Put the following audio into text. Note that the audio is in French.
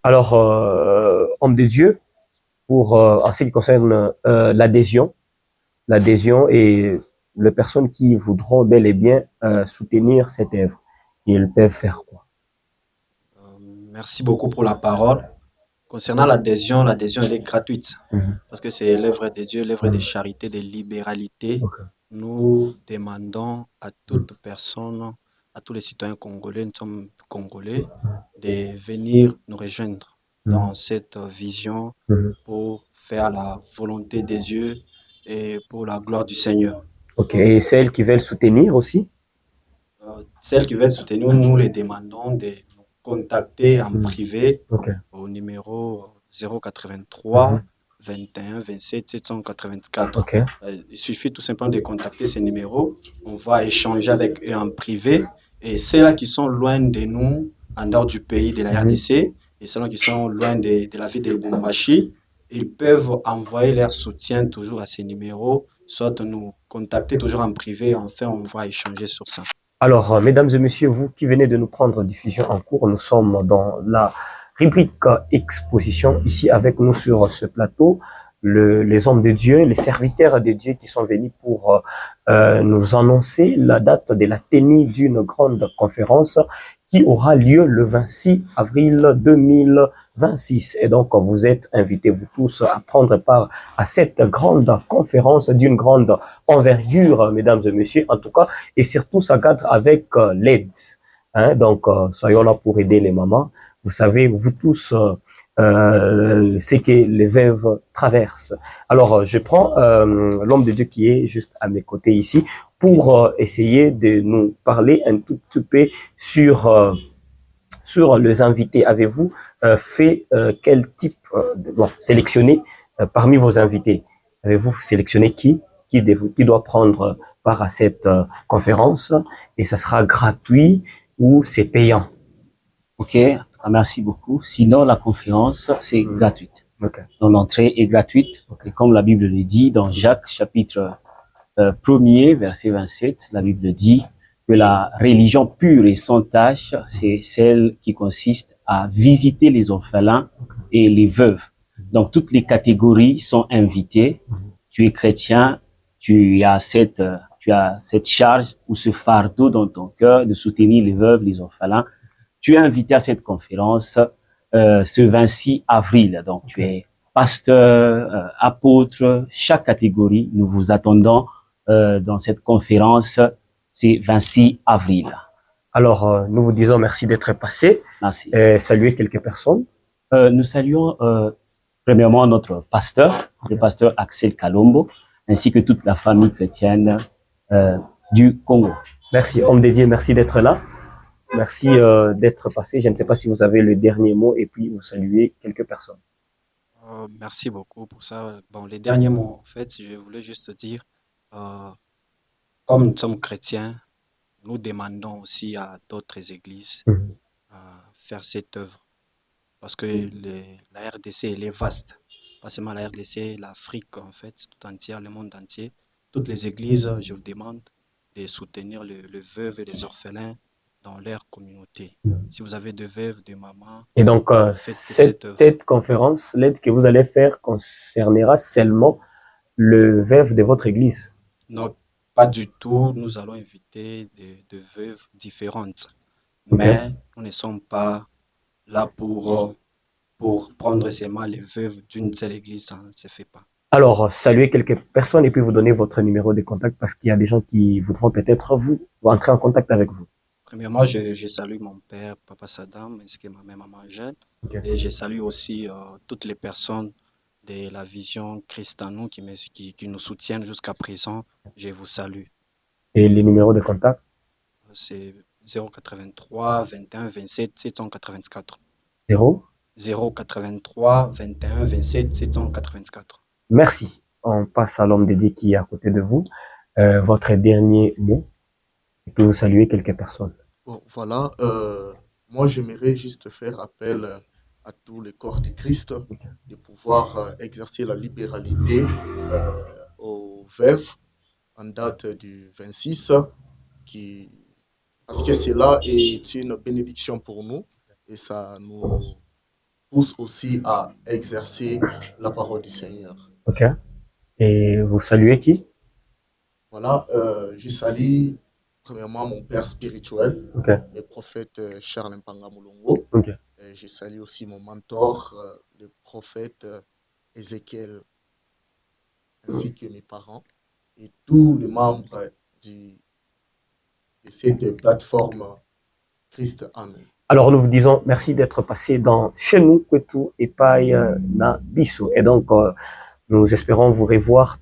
Alors, homme de Dieu, pour en ce qui concerne l'adhésion et les personnes qui voudront bel et bien soutenir cette œuvre, ils peuvent faire quoi? Merci beaucoup pour la parole. Concernant l'adhésion, l'adhésion elle est gratuite Mhm. parce que c'est l'œuvre de Dieu, l'œuvre de Mhm. charité, de libéralité. Ok. Nous demandons à toute personne, à tous les citoyens congolais, nous sommes congolais, de venir nous rejoindre Mhm. dans cette vision Mhm. pour faire la volonté des dieux et pour la gloire du Seigneur. Ok. Et celles qui veulent soutenir aussi? Celles qui veulent soutenir, nous les demandons de nous contacter en Mhm. privé Ok. au numéro Mhm. 083 21 27 784. Ok. Il suffit tout simplement de contacter ces numéros. On va échanger avec eux en privé. Et ceux-là qui sont loin de nous, en dehors du pays de la Mhm. RDC, et ceux-là qui sont loin de la ville de Lubumbashi, ils peuvent envoyer leur soutien toujours à ces numéros, soit nous contacter toujours en privé. Enfin, on va échanger sur ça. Alors, mesdames et messieurs, vous qui venez de nous prendre diffusion en cours, nous sommes dans la rubrique exposition, ici avec nous sur ce plateau, les hommes de Dieu, les serviteurs de Dieu qui sont venus pour nous annoncer la date de la tenue d'une grande conférence qui aura lieu le 26 avril 2026. Et donc, vous êtes invités, vous tous, à prendre part à cette grande conférence d'une grande envergure, mesdames et messieurs. En tout cas, et surtout ça cadre avec l'aide. Hein? Donc, soyons là pour aider les mamans. Vous savez, vous tous, ce que les veuves traversent. Alors, je prends l'homme de Dieu qui est juste à mes côtés ici pour essayer de nous parler un tout petit peu sur les invités. Avez-vous fait quel type bon, sélectionné parmi vos invités? Avez-vous sélectionné qui doit prendre part à cette conférence et ça sera gratuit ou c'est payant? Ok, merci beaucoup. Sinon, la conférence, c'est Mm. gratuite. Ok. Donc, l'entrée est gratuite. Ok. Et comme la Bible le dit dans Jacques, chapitre 1er, verset 27, la Bible dit que la religion pure et sans tâche, c'est celle qui consiste à visiter les orphelins et les veuves. Donc, toutes les catégories sont invitées. Tu es chrétien, tu as cette charge ou ce fardeau dans ton cœur de soutenir les veuves, les orphelins. Tu es invité à cette conférence ce 26 avril. Donc, tu es pasteur, apôtre, chaque catégorie. Nous vous attendons dans cette conférence. C'est 26 avril. Alors, nous vous disons merci d'être passé. Merci. Saluer quelques personnes. Nous saluons premièrement notre pasteur, le pasteur Axel Kalombo, ainsi que toute la famille chrétienne du Congo. Merci, homme dédié, merci d'être là. Merci d'être passé. Je ne sais pas si vous avez le dernier mot et puis vous saluez quelques personnes. Merci beaucoup pour ça. Bon, les derniers mots, en fait, je voulais juste dire, euh, comme nous sommes chrétiens, nous demandons aussi à d'autres églises Mhm. à faire cette œuvre parce que la RDC, elle est vaste. Pas seulement la RDC, l'Afrique, en fait, tout entière, le monde entier. Toutes les églises, je vous demande de soutenir le veuve et les orphelins dans leur communauté. Si vous avez des veuves, des mamans, Et donc, faites cette œuvre. cette conférence, l'aide que vous allez faire concernera seulement le veuve de votre église. Non, pas du tout. Nous allons inviter des veuves différentes. OK? Mais nous ne sommes pas là pour prendre seulement les veuves d'une seule église. Ça ne se fait pas. Alors, saluez quelques personnes et puis vous donner votre numéro de contact parce qu'il y a des gens qui voudront peut-être vous entrer en contact avec vous. Premièrement, je salue mon père, Papa Saddam, ainsi que ma mère, Maman Jeanne. OK? Et je salue aussi toutes les personnes de la vision Christ en nous qui nous soutiennent jusqu'à présent. Je vous salue. Et les numéros de contact? C'est 083 21 27 784. 0. 083 21 27 784. Merci. On passe à l'homme dédié qui est à côté de vous. Votre dernier mot et puis vous saluez quelques personnes. Bon, voilà, moi j'aimerais juste faire appel à tous les corps de Christ de pouvoir exercer la libéralité aux veuves en date du 26, qui, parce que cela est une bénédiction pour nous et ça nous pousse aussi à exercer la parole du Seigneur. Ok. Et vous saluez qui? Voilà, je salue premièrement mon père spirituel, Ok. le prophète Charles Mpanga Moulongo. Ok. Et je salue aussi mon mentor, le prophète Ézéchiel, ainsi que mes parents et tous les membres de cette plateforme Christ en nous. Alors, nous vous disons merci d'être passé dans chez nous, que tout est paille na biso. Et donc, nous espérons vous revoir